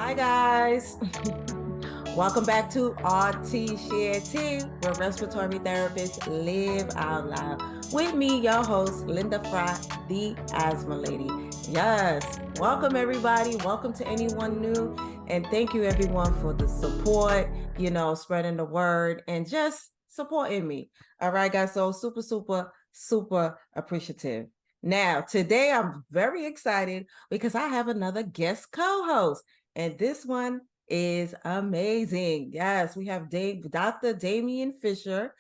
Hi guys, welcome back to Rts Share Tea, where respiratory therapists live out loud. With me, your host, Linda Fry, the Asthma Lady. Yes, welcome everybody. Welcome to anyone new. And thank you everyone for the support, spreading the word and just supporting me. All right, guys. So super appreciative. Now, today I'm very excited because I have another guest co-host. And this one is amazing. Yes, we have Dr. Damien Fisher,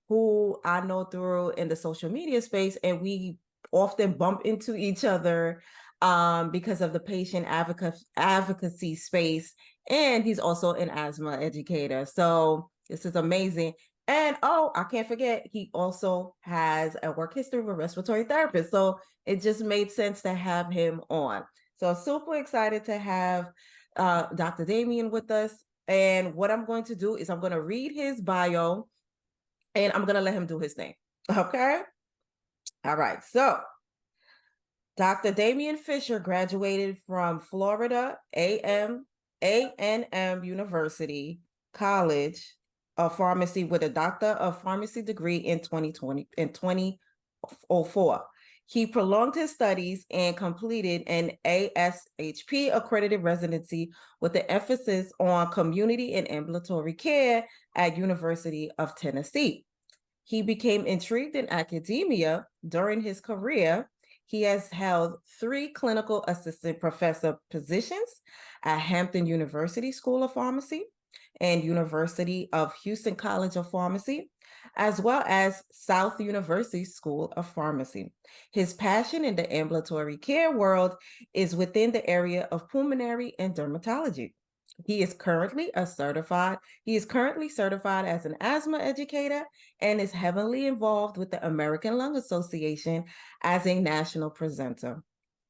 who I know through in the social media space, and we often bump into each other because of the patient advocacy space. And he's also an asthma educator. So this is amazing. And I can't forget, he also has a work history with respiratory therapist. So it just made sense to have him on. So super excited to have Dr. Damien with us. And what I'm going to do is I'm going to read his bio and I'm going to let him do his thing. Okay. All right. So Dr. Damien Fisher graduated from Florida A&M University College of Pharmacy with a Doctor of Pharmacy degree in 2004. He prolonged his studies and completed an ASHP accredited residency with an emphasis on community and ambulatory care at University of Tennessee. He became intrigued in academia during his career. He has held 3 clinical assistant professor positions at Hampton University School of Pharmacy and University of Houston College of Pharmacy, as well as South University School of Pharmacy. His passion in the ambulatory care world is within the area of pulmonary and dermatology. He is currently certified as an asthma educator and is heavily involved with the American Lung Association as a national presenter.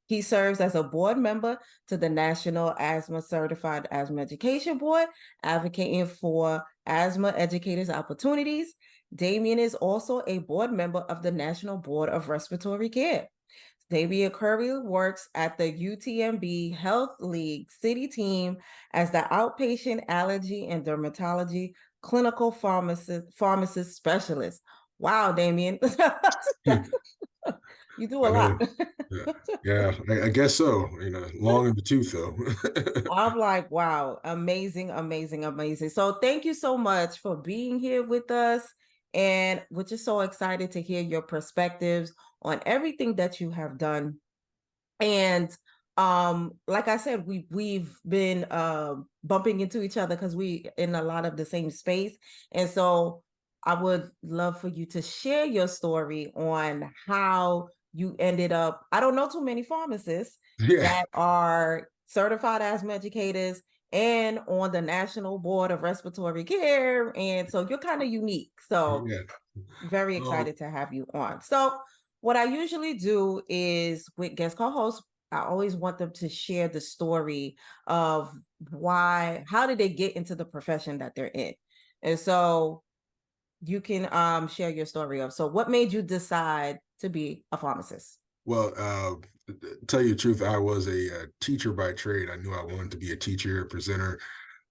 He serves as a board member to the National Asthma Certified Asthma Education Board, advocating for asthma educators' opportunities. Damien is also a board member of the National Board of Respiratory Care. Damien currently works at the UTMB Health League City team as the outpatient allergy and dermatology clinical pharmacist specialist. Wow, Damien. You do a lot. Yeah, I guess so. Long in the tooth, though. I'm like, wow, amazing. So thank you so much for being here with us. And we're just so excited to hear your perspectives on everything that you have done. And like I said, we've been bumping into each other because we in a lot of the same space. And so I would love for you to share your story on how you ended up. I don't know too many pharmacists Yeah. that are certified asthma educators and on the National Board of Respiratory Care. And so you're kind of unique. So Yeah. very excited to have you on. So what I usually do is with guest co-hosts, I always want them to share the story of how did they get into the profession that they're in? And so you can share your story of, so what made you decide to be a pharmacist? Well, tell you the truth, I was a teacher by trade. I knew I wanted to be a teacher, a presenter,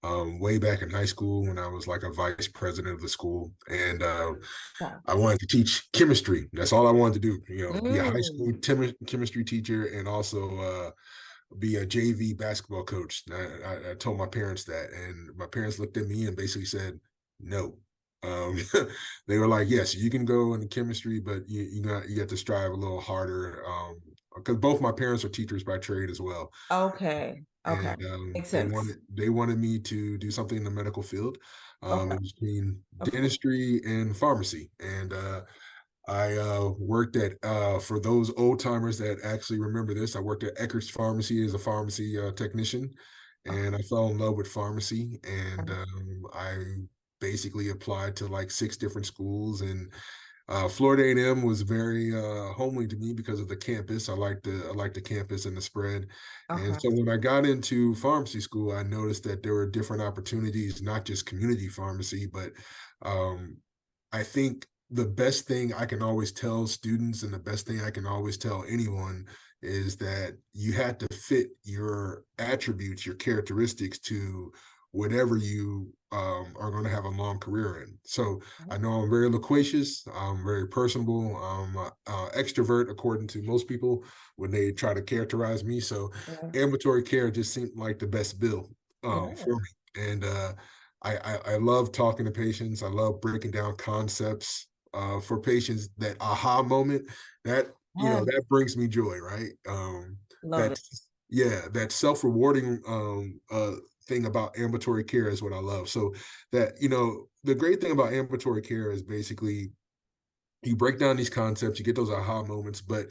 way back in high school when I was like a vice president of the school. And Yeah. I wanted to teach chemistry. That's all I wanted to do, be a high school Mm. chemistry teacher and also be a JV basketball coach. I told my parents that, and my parents looked at me and basically said, no. Um, they were like, yes, you can go into chemistry, but you have to strive a little harder. Because both my parents are teachers by trade as well. Okay. And Makes they sense. wanted me to do something in the medical field, Okay. in between Of course. dentistry and pharmacy. And I worked at, for those old timers that actually remember this, I worked at Eckert's Pharmacy as a pharmacy technician, Okay. and I fell in love with pharmacy. And Okay. I basically applied to like 6 different schools, and Florida A&M was very homely to me because of the campus. I liked the campus and the spread. And Okay. so when I got into pharmacy school, I noticed that there were different opportunities, not just community pharmacy, but I think the best thing I can always tell students and the best thing I can always tell anyone is that you had to fit your attributes, your characteristics to whatever you are going to have a long career in. So I know I'm very loquacious, I'm very personable, I'm extrovert according to most people when they try to characterize me. So Yeah. ambulatory care just seemed like the best bill for Yeah. me. And I love talking to patients. I love breaking down concepts for patients. That aha moment, that Yeah. that brings me joy, right? Love That it. yeah, that self-rewarding thing about ambulatory care is what I love. So that the great thing about ambulatory care is basically you break down these concepts, you get those aha moments, but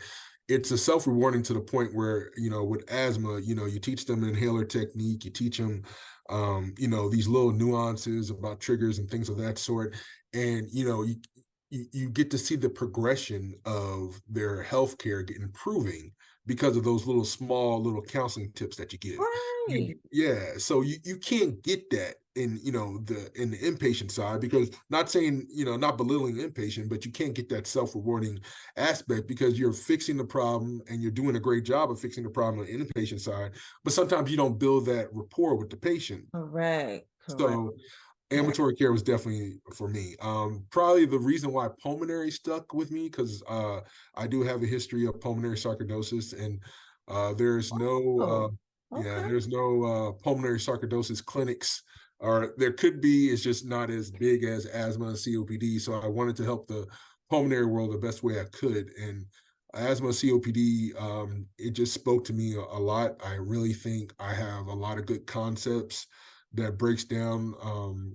it's a self-rewarding to the point where, with asthma, you teach them inhaler technique, you teach them, these little nuances about triggers and things of that sort. And, you get to see the progression of their healthcare improving because of those little counseling tips that you give. And Right. yeah, so you can't get that in the inpatient side, because not saying, not belittling inpatient, but you can't get that self-rewarding aspect because you're fixing the problem and you're doing a great job of fixing the problem on the inpatient side, but sometimes you don't build that rapport with the patient. Correct. Correct. So ambulatory care was definitely for me. Probably the reason why pulmonary stuck with me, because I do have a history of pulmonary sarcoidosis, and there's no Oh, okay. there's no pulmonary sarcoidosis clinics, or there could be. It's just not as big as asthma and COPD. So I wanted to help the pulmonary world the best way I could, and asthma, COPD, it just spoke to me a lot. I really think I have a lot of good concepts that breaks down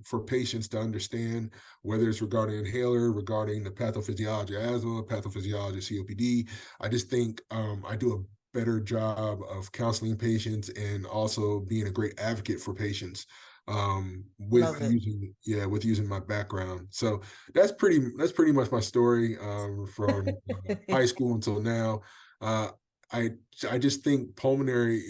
for patients to understand, whether it's regarding inhaler, regarding the pathophysiology of asthma, pathophysiology of COPD. I just think I do a better job of counseling patients and also being a great advocate for patients Love it. with using my background. So that's pretty much my story from high school until now. uh, I I just think pulmonary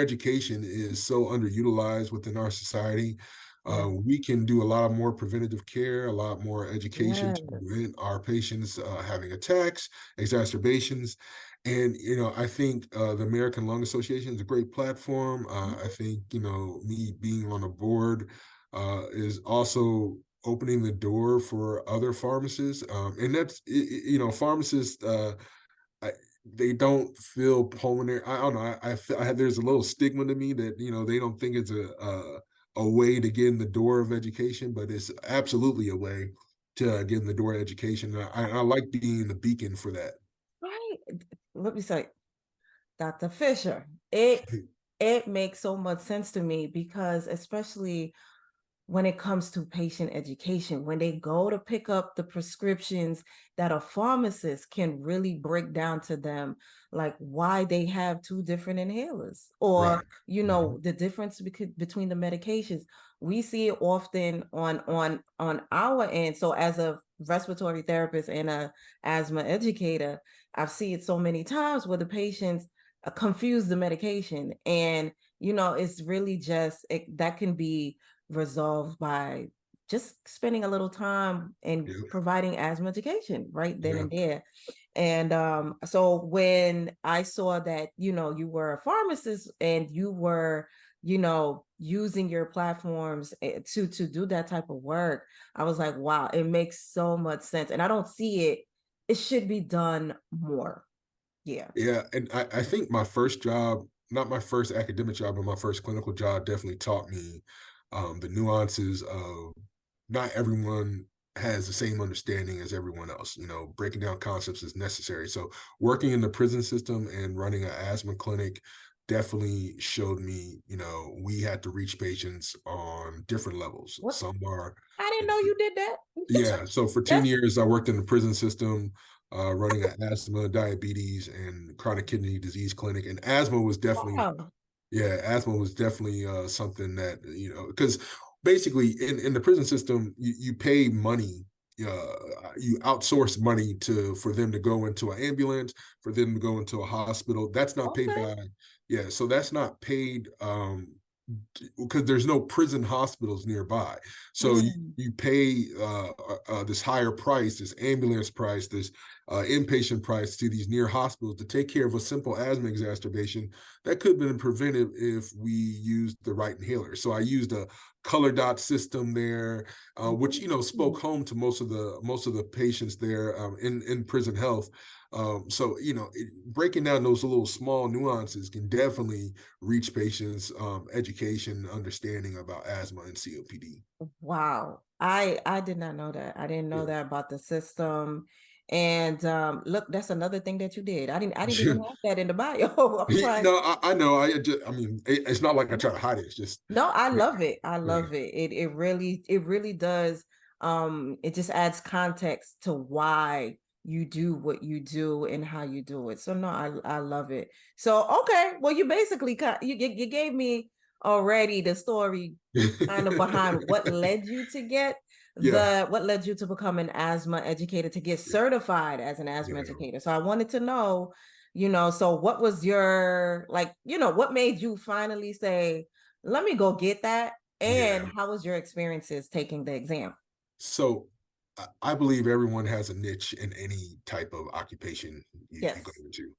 education is so underutilized within our society. Yeah. We can do a lot more preventative care, a lot more education to Yes. prevent our patients having attacks, exacerbations. And, I think the American Lung Association is a great platform. I Mhm. think, me being on a board is also opening the door for other pharmacists. And that's, pharmacists, I, they don't feel pulmonary. I don't know. There's a little stigma to me that they don't think it's a way to get in the door of education, but it's absolutely a way to get in the door of education. I like being the beacon for that. Right. Let me say, Dr. Fisher, it makes so much sense to me because especially when it comes to patient education, when they go to pick up the prescriptions, that a pharmacist can really break down to them like why they have two different inhalers, or Right. Mhm. the difference between the medications. We see it often on our end. So as a respiratory therapist and a asthma educator, I've seen it so many times where the patients confuse the medication, and it's really just that can be resolved by just spending a little time and Yeah. providing asthma education right then Yeah. and there. And so when I saw that, you were a pharmacist and you were, using your platforms to do that type of work, I was like, wow, it makes so much sense. And I don't see it. It should be done more. Yeah. Yeah. And I think my first job, not my first academic job, but my first clinical job definitely taught me the nuances of not everyone has the same understanding as everyone else. Breaking down concepts is necessary. So working in the prison system and running an asthma clinic definitely showed me, we had to reach patients on different levels. What? Some are, I didn't know you did that. yeah. So for 10 That's years, I worked in the prison system, running an asthma, diabetes, and chronic kidney disease clinic. And wow. asthma was definitely something that, because basically in the prison system, you pay money, you outsource money for them to go into an ambulance, for them to go into a hospital. That's not paid Okay. by, yeah, so that's not paid because there's no prison hospitals nearby. So you, Mm. you pay this higher price, this ambulance price, this inpatient price to these near hospitals to take care of a simple asthma exacerbation that could have been prevented if we used the right inhaler. So I used a color dot system there, which spoke home to most of the patients there in prison health. So breaking down those little small nuances can definitely reach patients' education, understanding about asthma and COPD. Wow. I did not know that. I didn't know Yeah. that about the system. And look, that's another thing that you did. I didn't even have that in the bio. I was like, No, I know. I mean, it's not like I try to hide it. It's just, no, I yeah, love it. I yeah, love it. It really does. It just adds context to why you do what you do and how you do it. So no, I love it. So okay, well, you basically you gave me already the story kind of behind what led you to get yeah, what led you to become an asthma educator, to get yeah, certified as an asthma yeah. educator. So I wanted to know, so what was your, like, what made you finally say, let me go get that? And Yeah. how was your experiences taking the exam? So I believe everyone has a niche in any type of occupation you go Yes. into,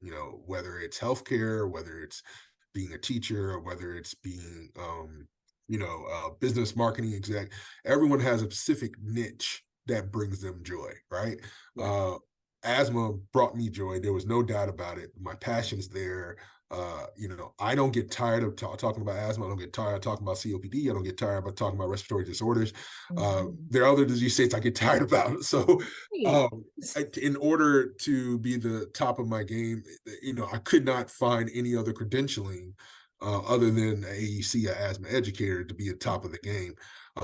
whether it's healthcare, whether it's being a teacher, or whether it's being, business marketing exec. Everyone has a specific niche that brings them joy, right? Yeah. Asthma brought me joy. There was no doubt about it. My passion's there. I don't get tired of talking about asthma. I don't get tired of talking about COPD. I don't get tired about talking about respiratory disorders. Mhm. There are other disease states I get tired about. So, Right. in order to be the top of my game, I could not find any other credentialing other than AAC, a asthma educator, to be at top of the game.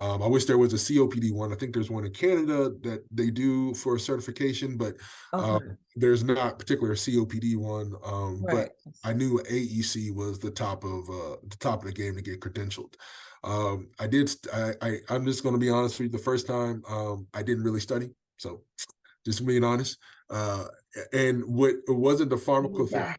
I wish there was a COPD one. I think there's one in Canada that they do for certification, but Okay. there's not particular COPD one. But Right. I knew AEC was the top of the game to get credentialed. I did. I'm just going to be honest with you. The first time, I didn't really study, so just being honest. And what it wasn't the pharmacotherapy.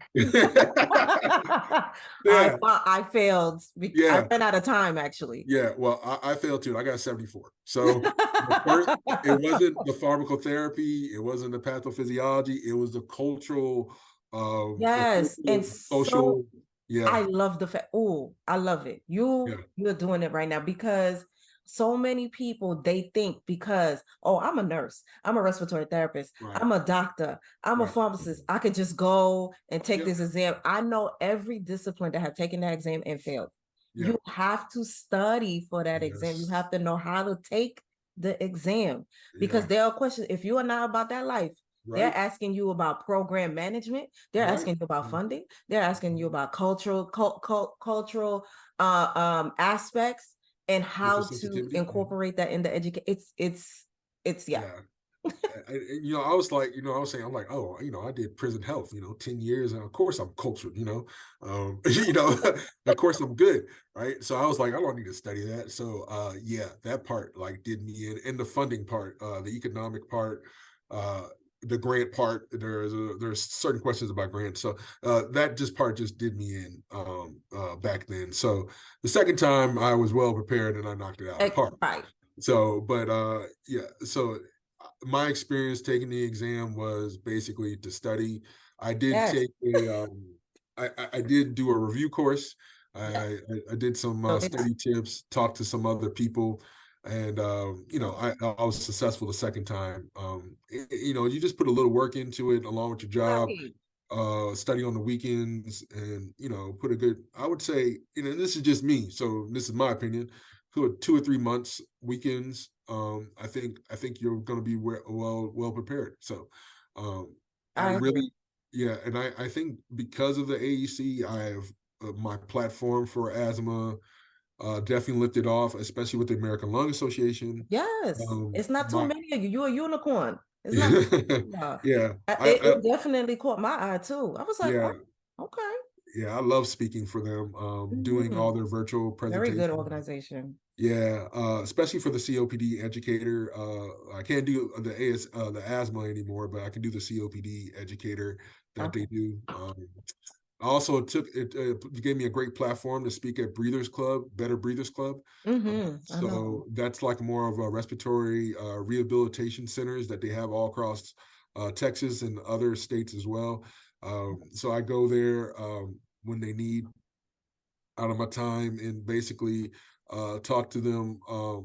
Yeah. Yeah, I failed. I yeah. ran out of time, actually. Yeah, well, I failed too. I got 74. So the first, it wasn't the pharmacotherapy, it wasn't the pathophysiology, it was the Yes, and cultural, so social. Yeah, I love the fact. Oh, I love it. yeah, You're doing it right now, because so many people, they think, because, oh, I'm a nurse, I'm a respiratory therapist, right, I'm a doctor, I'm a right. pharmacist, I could just go and take Yep, this exam. I know every discipline that have taken that exam and failed. yeah, You have to study for that exam. You yes, have to know how to take the exam, because yeah, there are questions. If you are not about that life, they're right, asking you about program management. They're right. asking you about Mhm, funding. They're asking you mhm. about cultural aspects, and Social how to sensitivity. Mhm. incorporate that in the education. It's yeah. Yeah. I was like, I was saying, I'm like, oh, I did prison health, 10 years. And of course I'm cultured, of course I'm good. Right. So I was like, I don't need to study that. So, yeah, that part like did me in, and the funding part, the economic part, uh, the grant part, there's certain questions about grants. So, that just did me in, back then. So the second time I was well prepared and I knocked it out of the park. Right. So, but yeah, so my experience taking the exam was basically to study. I did Yes. take I did do a review course. Yes. I did some So it's study tips, talked to some other people, and I was successful the second time. You just put a little work into it along with your job, right. study on the weekends, and put a good. I would say, this is just me, so this is my opinion. Put 2 or 3 months weekends. I think you're going to be well prepared. So, I I agree. really, yeah, and I think because of the AEC, I have my platform for asthma definitely lifted off, especially with the American Lung Association. Yes. It's not too My many of you. You're a unicorn. It's not too yeah, many of y'all. yeah, It definitely caught my eye too. I was like, yeah, oh, okay. yeah, I love speaking for them, doing all Mhm. their virtual Very good presentations. organization. Yeah, especially for the COPD educator. I can't do the asthma anymore, but I can do the COPD educator that they Okay. do. I also took it. It gave me a great platform to speak at Breathers Club, Better Breathers Club. I know. So that's like more of a respiratory rehabilitation centers that they have all across Texas and other states as well. So I go there when they need, out of my time, and basically talk to them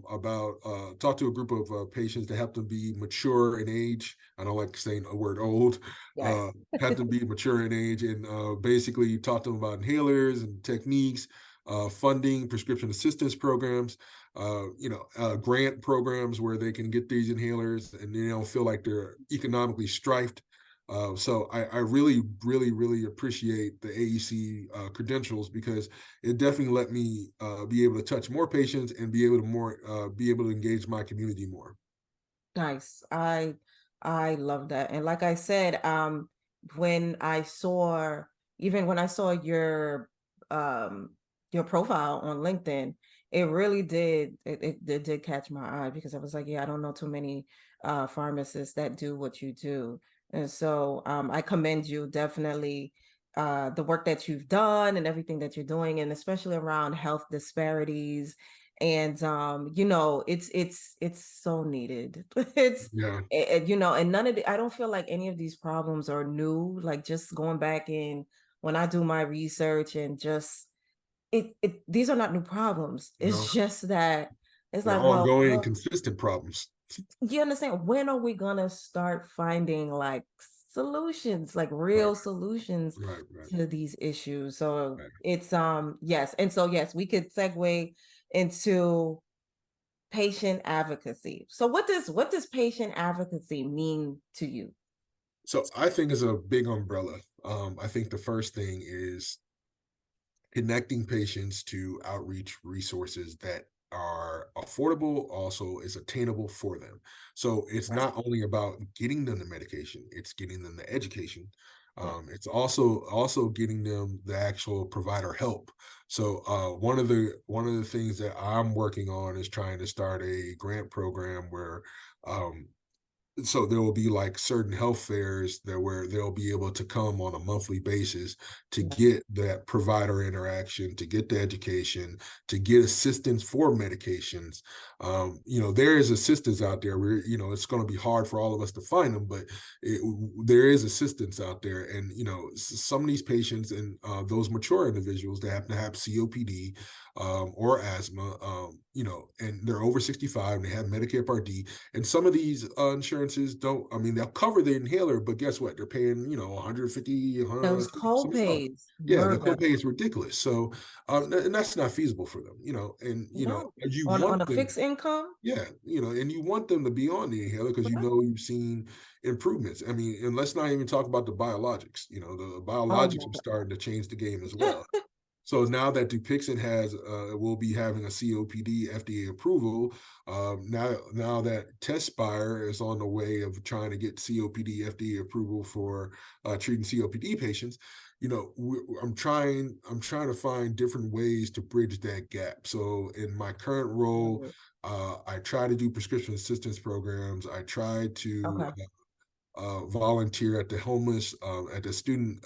about talk to a group of patients to help them be mature in age. I don't like saying the word old. Right. Have them be mature in age, and basically talk to them about inhalers and techniques, funding, prescription assistance programs, grant programs where they can get these inhalers and they don't feel like they're economically strifed. So I really, really, really appreciate the AEC credentials, because it definitely let me be able to touch more patients and be able to engage my community more. Nice. I love that. And like I said, when I saw when I saw your profile on LinkedIn, it really it did catch my eye, because I was like, yeah, I don't know too many pharmacists that do what you do. And so I commend you definitely, the work that you've done and everything that you're doing, and especially around health disparities. And it's so needed. It's Yeah, and none of I don't feel like any of these problems are new. Like, just going back in, when I do my research, and just these are not new problems. no, It's just that it's they're like, ongoing and consistent problems. you understand, when are we gonna start finding like solutions, like Right, real solutions right, right, to these issues? So right. it's yes. And so yes, we could segue into patient advocacy. So what does patient advocacy mean to you? So I think it's a big umbrella. I think the first thing is connecting patients to outreach resources that are affordable, also is attainable for them. So it's Right. not only about getting them the medication, it's getting them the education. Yeah. It's also getting them the actual provider help. So one of the things that I'm working on is trying to start a grant program where um, so there will be like certain health fairs that where they'll be able to come on a monthly basis to Yeah. get that provider interaction, to get the education, to get assistance for medications. There is assistance out there where, it's going to be hard for all of us to find them, but there is assistance out there. And, some of these patients and those mature individuals that happen to have COPD or asthma, and they're over 65 and they have Medicare Part D, and some of these insurances don't, I mean, they'll cover the inhaler, but guess what? They're paying, 150, Those 100, some stuff. co-pays Yeah, the murder. copay is ridiculous. So, and that's not feasible for them, and, No. you On want a them, fixed income? yeah, and you want them to be on the inhaler because Right. you've seen improvements. I mean, and let's not even talk about the biologics. The Oh biologics my are starting to change the game as God. well. So now that Dupixent will be having a COPD FDA approval. Now that Tespire is on the way of trying to get COPD FDA approval for treating COPD patients. I'm trying to find different ways to bridge that gap. So in my current role, I try to do prescription assistance programs. I try to Okay. volunteer at the homeless, at a student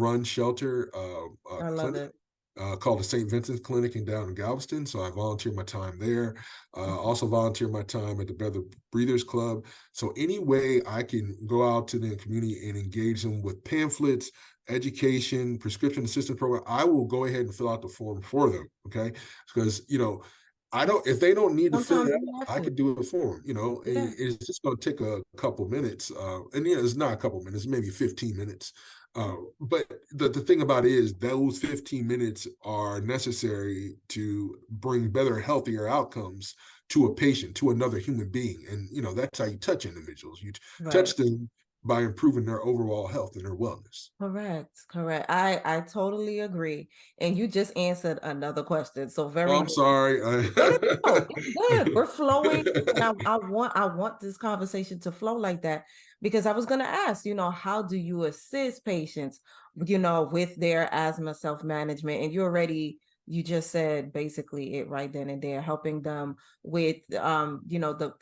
run shelter I love clinic it. called the St. Vincent's Clinic down in Galveston. So I volunteer my time there. Also volunteer my time at the Better Breathers Club. So any way I can go out to the community and engage them with pamphlets, education, prescription assistance program, I will go ahead and fill out the form for them. Okay. Because, I don't, if they don't need to fill it Sometimes you out, have I to. could do it for them. Yeah. It's just going to take a couple minutes. And it's not a couple minutes, maybe 15 minutes. But the thing about it is those 15 minutes are necessary to bring better, healthier outcomes to a patient, to another human being. And, that's how you touch individuals. You Right. touch them by improving their overall health and their wellness. Correct. Correct. I totally agree. And you just answered another question. So Oh, very I'm good. sorry. No, no, no. It's good. We're flowing. And I want this conversation to flow like that, because I was going to ask, how do you assist patients, with their asthma self-management? And you just said basically it right then and there, helping them with, the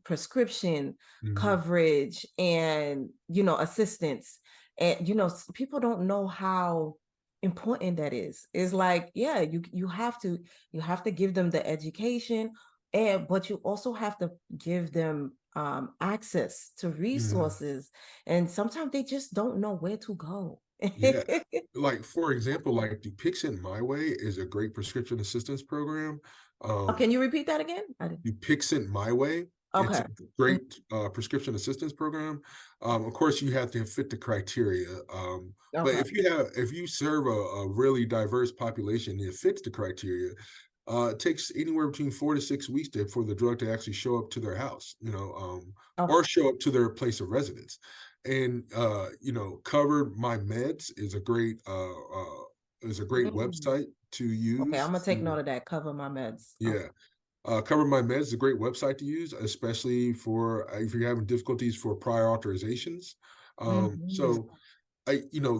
prescription Mhm. coverage and, assistance. And, people don't know how important that is. It's like, yeah, you have to give them the education, but you also have to give them access to Mhm. resources, and sometimes they just don't know where to go. Yeah. Like, for example, like Dupixent My Way is a great prescription assistance program. Oh, Um, can you repeat that again? I didn't. Dupixent My Way, it's a Okay. great prescription assistance program. Of course, you have to fit the criteria. But Okay. if you serve a really diverse population that fits the criteria, it takes anywhere between 4 to 6 weeks for the drug to actually show up to their house, or Okay. show up to their place of residence. And Covered My Meds is a great Mm. website to Okay, I'm use. gonna take note of that. Cover my meds. Okay. Yeah, Cover My Meds is a great website to use, especially for if you're having difficulties for prior authorizations. Mhm.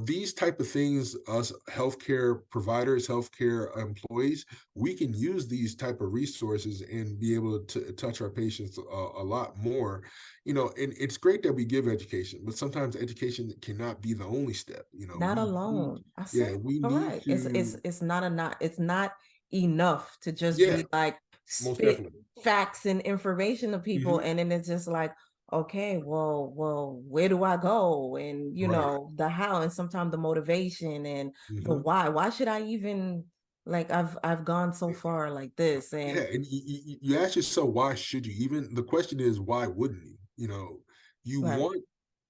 These type of things, us healthcare providers, healthcare employees, we can use these type of resources and be able to touch our patients a lot more. And it's great that we give education, but sometimes education cannot be the only step. Not alone. I Yeah, said, we all need right. to, It's not enough to just yeah, be like most spit definitely. facts and information to people, Hmm. and then it's just like, okay, where do I go? And Right. the how, and sometimes the motivation and the Hmm. why. Why should I even, like, I've gone so far like this, Yeah, and and you ask yourself, why should you even? The question is, why wouldn't you? You right,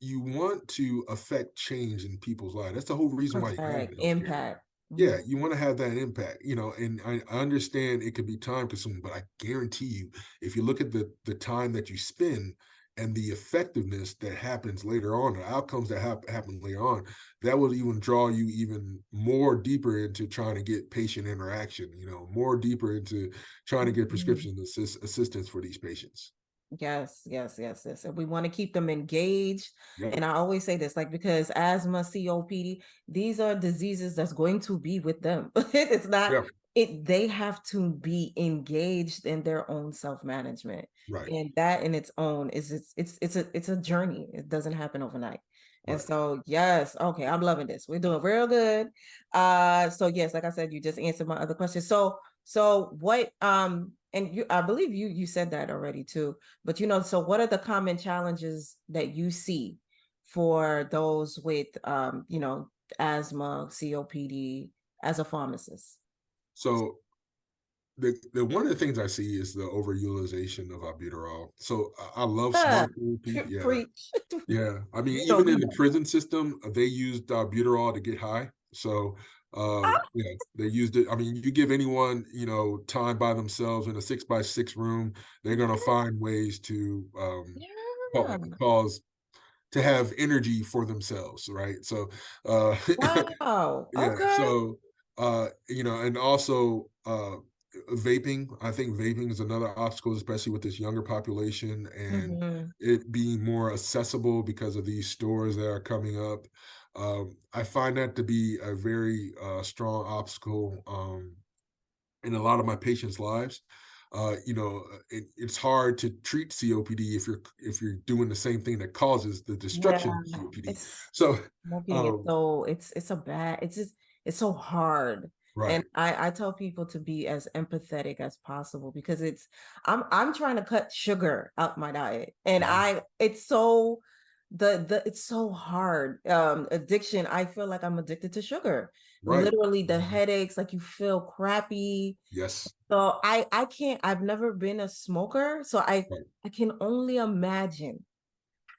want to affect change in people's lives. That's the whole reason why you have perfect healthcare. impact. Yeah, Mhm. you want to have that impact, and I understand it could be time consuming, but I guarantee you, if you look at the time that you spend and the effectiveness that happens later on, the outcomes that happen later on, that will even draw you even more deeper into trying to get patient interaction, more deeper into trying to get Mhm. prescription assistance for these patients. Yes, yes, yes, yes. And we want to keep them engaged. Yep. And I always say this, like, because asthma, COPD, these are diseases that's going to be with them. It's not, Yep. they have to be engaged in their own self-management. Right. And that in its own is it's a journey. It doesn't happen overnight. And Right. so, yes, okay, I'm loving this. We're doing real good. So yes, like I said, you just answered my other question. So what and you, I believe you said that already too. But so what are the common challenges that you see for those with asthma, COPD as a pharmacist? So the one of the things I see is the overutilization of albuterol. So I love Ah, smart therapy. Yeah. preach. Yeah. I mean, You know even in me. the prison system, they used albuterol to get high. So, they used it. I mean, you give anyone, time by themselves in a 6 by 6 room, they're going to find ways to Yeah. cause to have energy for themselves, right? So, uh, Wow. yeah. Okay. So, and also vaping. I think vaping is another obstacle, especially with this younger population and Hmm. it being more accessible because of these stores that are coming up. I find that to be a very strong obstacle in a lot of my patients' lives. It's hard to treat COPD if you're doing the same thing that causes the Yeah. destruction of COPD. It's So, smoking is um, so it's a bad, it's so hard. And right, I tell people to be as empathetic as possible because I'm trying to cut sugar out my diet. And mhm, it's so it's so hard. Addiction, I feel like I'm addicted to sugar. right, Literally the mhm, headaches, like you feel crappy. yes, So I can't, I've never been a smoker, so right, I can only imagine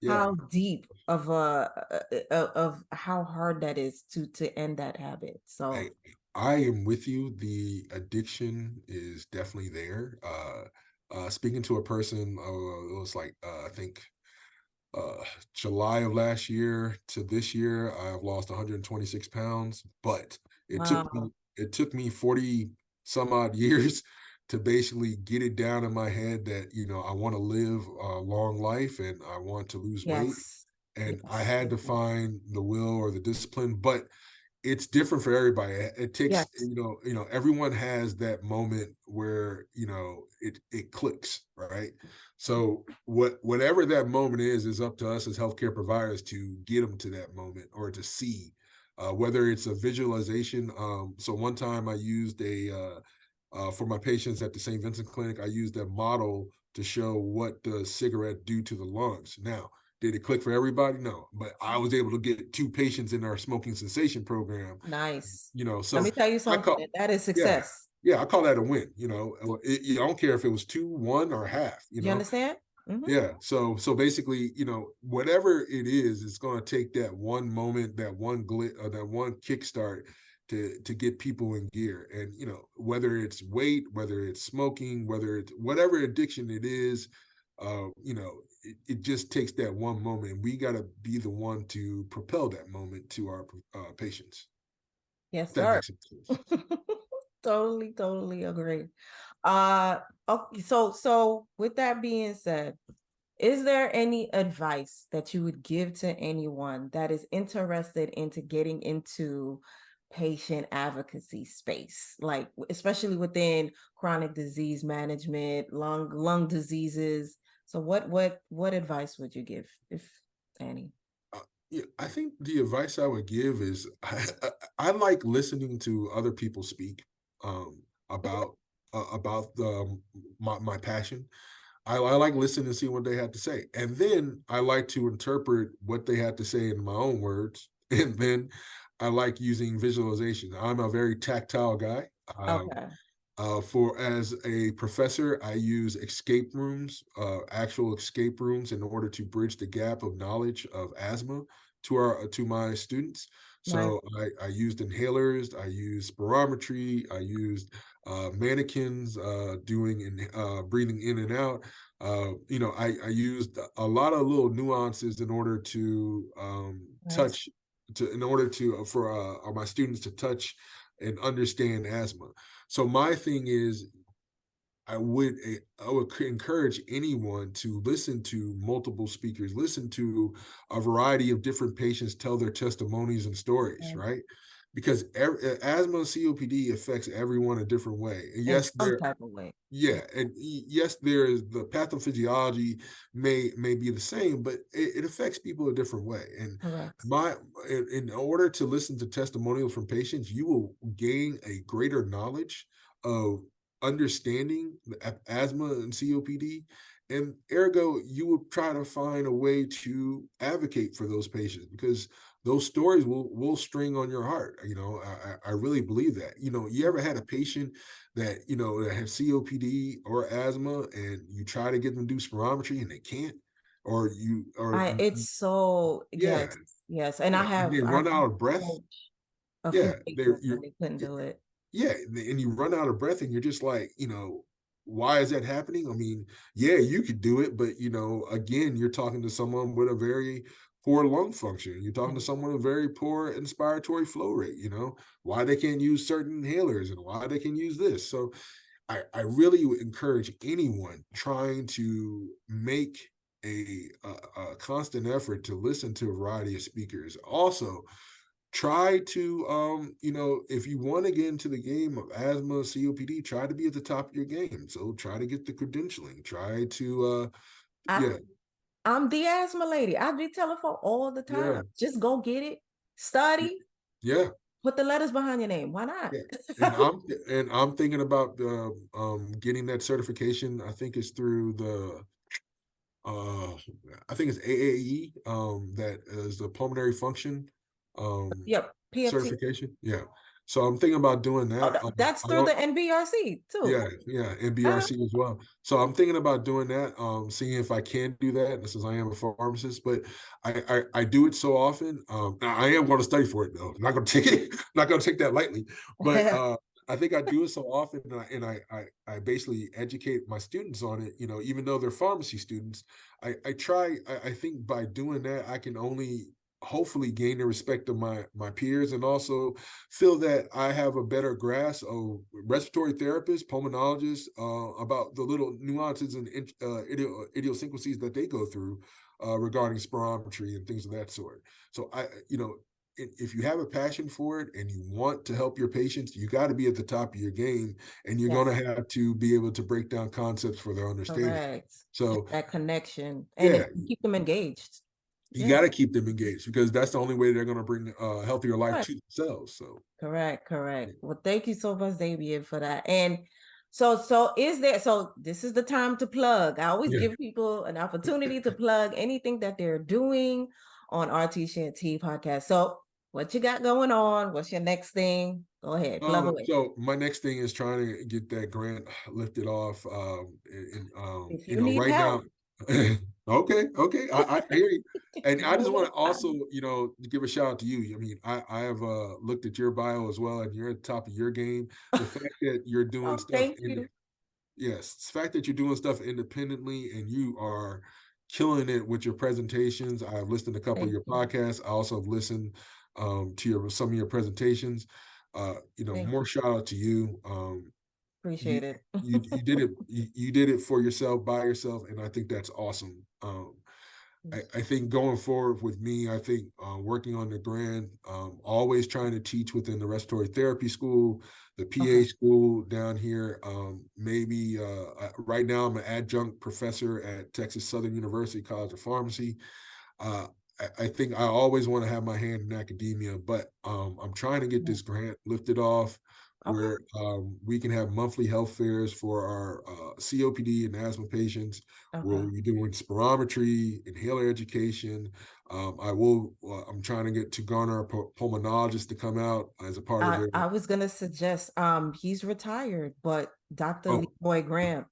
yeah. how deep of of how hard that is to end that habit. I So I am with you. The addiction is definitely there. Speaking to a person, it was like I think uh, July of last year to this year, I've lost 126 pounds, but it took me wow. it took me 40 some odd years to basically get it down in my head that I want to live a long life and I want to lose weight. Yes. And I Yes. had to find the will or the discipline, but it's different for everybody. It takes, Yes. everyone has that moment where, it clicks, right? So whatever that moment is up to us as healthcare providers to get them to that moment or to see, whether it's a visualization. So one time I used For my patients at the St. Vincent Clinic, I use that model to show what does cigarette do to the lungs. Now, did it click for everybody? No, but I was able to get 2 patients in our smoking cessation program. Nice. So Let me tell you I something. call, That is yeah, success. yeah, I call that a win. I don't care if it was 2, 1, or half. You understand? Yeah. So basically, whatever it is, it's going to take that one moment, that one that one kickstart to get people in gear. And whether it's weight, whether it's smoking, whether it's whatever addiction it is, it just takes that one moment. And we got to be the one to propel that moment to our patients. Yes, If that sir. makes sense. Totally agree. Okay, so with that being said, is there any advice that you would give to anyone that is interested into getting into patient advocacy space, like especially within chronic disease management, lung diseases? So what advice would you give, if any? Yeah, I think the advice I would give is I like listening to other people speak about my passion. I like listening and see what they have to say, and then I like to interpret what they have to say in my own words, and then I like using visualization. I'm a very tactile guy. Okay. For as a professor, I use escape rooms, actual escape rooms, in order to bridge the gap of knowledge of asthma to my students. Nice. So I used inhalers, I used spirometry, I used mannequins doing breathing in and out. I used a lot of little nuances in order to Nice. for my students to touch and understand asthma. So my thing is, I would encourage anyone to listen to multiple speakers, listen to a variety of different patients tell their testimonies and stories, right? Because asthma and COPD affects everyone a different way. And In yes, some type of way. yeah, and yes, there is the pathophysiology may be the same, but it affects people a different way. And Correct. in order to listen to testimonials from patients, you will gain a greater knowledge of understanding asthma and COPD, and ergo, you will try to find a way to advocate for those patients, because those stories will string on your heart. I really believe that. You ever had a patient that have COPD or asthma, and you try to get them to do spirometry and they can't, or It's so, yeah, yes. And yeah, and they I run out of breath. coach a few Yeah, patients and they couldn't do it. yeah, and you run out of breath, and you're just like, why is that happening? I mean, yeah, you could do it, but again, you're talking to someone with a very poor lung function. You're talking to someone with a very poor inspiratory flow rate. Why they can't use certain inhalers and why they can use this. So I really would encourage anyone trying to make a constant effort to listen to a variety of speakers. Also, try to if you want to get into the game of asthma, COPD, try to be at the top of your game. So try to get the credentialing, try to yeah, I'm the asthma lady. I be telling folk all the yeah, time, just go get it, study, yeah, put the letters behind your name. Why not? yeah. And I'm thinking about getting that certification. I think it's through the uh I think it's AAE, that is the pulmonary function Yep, PFT. certification. Yeah. So I'm thinking about doing that. That's I through want the NBRC too. Yeah, and BRC as well. So I'm thinking about doing that, seeing if I can do that, since I am a pharmacist. But I do it so often. I am going to study for it though. I'm not going to take it, not going to take that lightly. But I think I do it so often, and I basically educate my students on it. Even though they're pharmacy students, I think by doing that, I can only hopefully gain the respect of my peers, and also feel that I have a better grasp of respiratory therapists, pulmonologists, about the little nuances and idiosyncrasies that they go through regarding spirometry and things of that sort. So if you have a passion for it and you want to help your patients, you got to be at the top of your game, and you're going to have to be able to break down concepts for their understanding. Correct. So that connection, and yeah, keep them engaged. you got to keep them engaged, because that's the only way they're going to bring a healthier life to themselves. So correct. Well, thank you so much, Damien, for that. And So is there, so this is the time to plug. I always Yeah. give people an opportunity to plug anything that they're doing on Rts Share Tea podcast. So what you got going on? What's your next thing? Go ahead, plug away. So my next thing is trying to get that grant lifted off. If You you know, need right help. now. Okay, I hear you, and I just want to also, you know, give a shout out to you. I mean, I have looked at your bio as well, and you're at the top of your game. The fact that you're doing Oh, stuff thank in you. Yes, the fact that you're doing stuff independently and you are killing it with your presentations. I've listened to a couple of Thank your you. podcasts. I also have listened to some of your presentations. You know, Thank more you. shout out to you. You Appreciate it. you did it. You did it for yourself, by yourself, and I think that's awesome. I think going forward with me, I think working on the grant, always trying to teach within the respiratory therapy school, the PA Okay. school down here. Maybe right now I'm an adjunct professor at Texas Southern University College of Pharmacy. Uh, I think I always want to have my hand in academia, but I'm trying to get this grant lifted off Okay. where we can have monthly health fairs for our COPD and asthma patients. We'll Okay. be doing spirometry, inhaler education. I'm trying to get to garner a pulmonologist to come out as a part of their. I was gonna suggest he's retired, but Dr. Oh, Leroy Graham,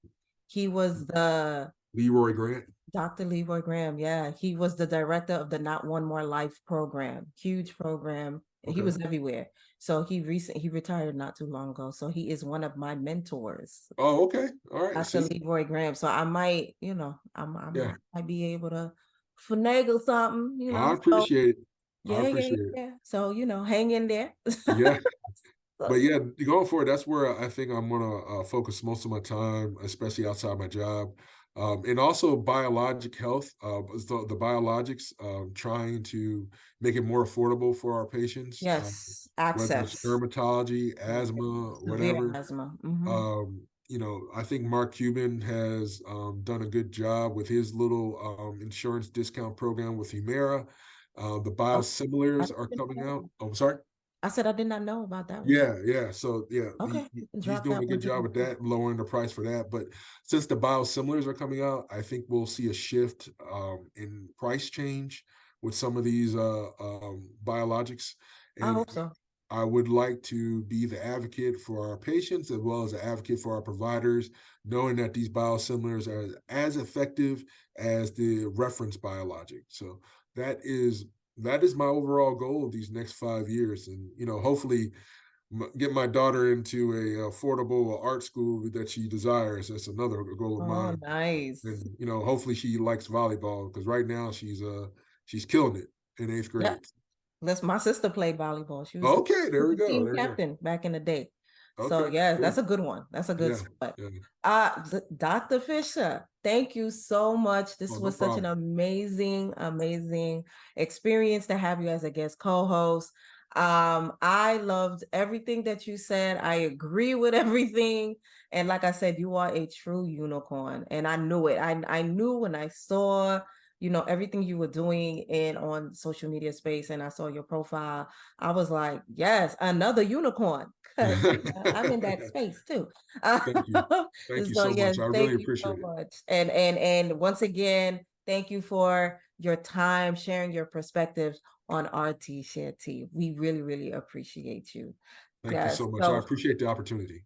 he was the Leroy Grant. Dr. Leroy Graham, yeah, he was the director of the Not One More Life program, huge program. And he Okay. was everywhere. So he retired not too long ago. So he is one of my mentors, Oh, okay. All right. Dr. See. Leroy Graham. So I might, Yeah, might be able to finagle something, I So appreciate it. I yeah, yeah, appreciate it. yeah. So hang in there. Yeah. But So, yeah, going forward, that's where I think I'm gonna focus most of my time, especially outside my job, and also biologic health. The biologics, trying to make it more affordable for our patients, yes, whether it's access. dermatology, asthma, Severe whatever. asthma. You know, I think Mark Cuban has done a good job with his little insurance discount program with Humira. The Oh, I biosimilars are didn't coming know out. that. Oh, sorry. I said I did not know about that one. Yeah. So yeah, Okay, you can he's drop doing that a one good to job me with too. that, lowering the price for that. But since the biosimilars are coming out, I think we'll see a shift in price change with some of these biologics. I And hope so. I would like to be the advocate for our patients as well as the advocate for our providers, knowing that these biosimilars are as effective as the reference biologic. So that is that is my overall goal of these next 5 years, and you know, hopefully get my daughter into a affordable art school that she desires. That's another goal of Oh, mine. nice. And you know, hopefully she likes volleyball because right now she's killing it in eighth Yeah, grade. my sister played volleyball. She was Okay, there we the go. team There we go. captain back in the day. So Okay, yeah, that's cool. a good one. That's a good Yeah, spot. yeah. Dr. Fisher, thank you so much. This Oh, no was such an problem. amazing, amazing experience to have you as a guest co-host. I loved everything that you said. I agree with everything. And like I said, you are a true unicorn. And I knew it. I knew when I saw, everything you were doing in on social media space and I saw your profile, I was like, yes, another unicorn. Because I'm in that space too. Thank you. Thank you So so yes, much. I really thank you so appreciate it. much. And once again, thank you for your time, sharing your perspectives on Rts Share Tea. We really, really appreciate you. Thank you Yes. so much. I So appreciate the opportunity.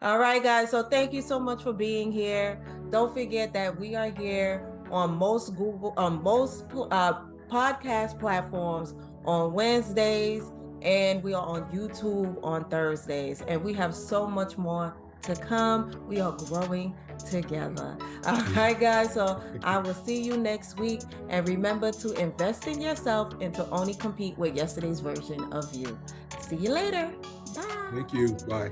all right, guys. So thank you so much for being here. Don't forget that we are here on most podcast platforms on Wednesdays, and we are on YouTube on Thursdays. And we have so much more to come. We are growing together. All right, guys. So I will see you next week. And remember to invest in yourself and to only compete with yesterday's version of you. See you later. Bye. Thank you. Bye.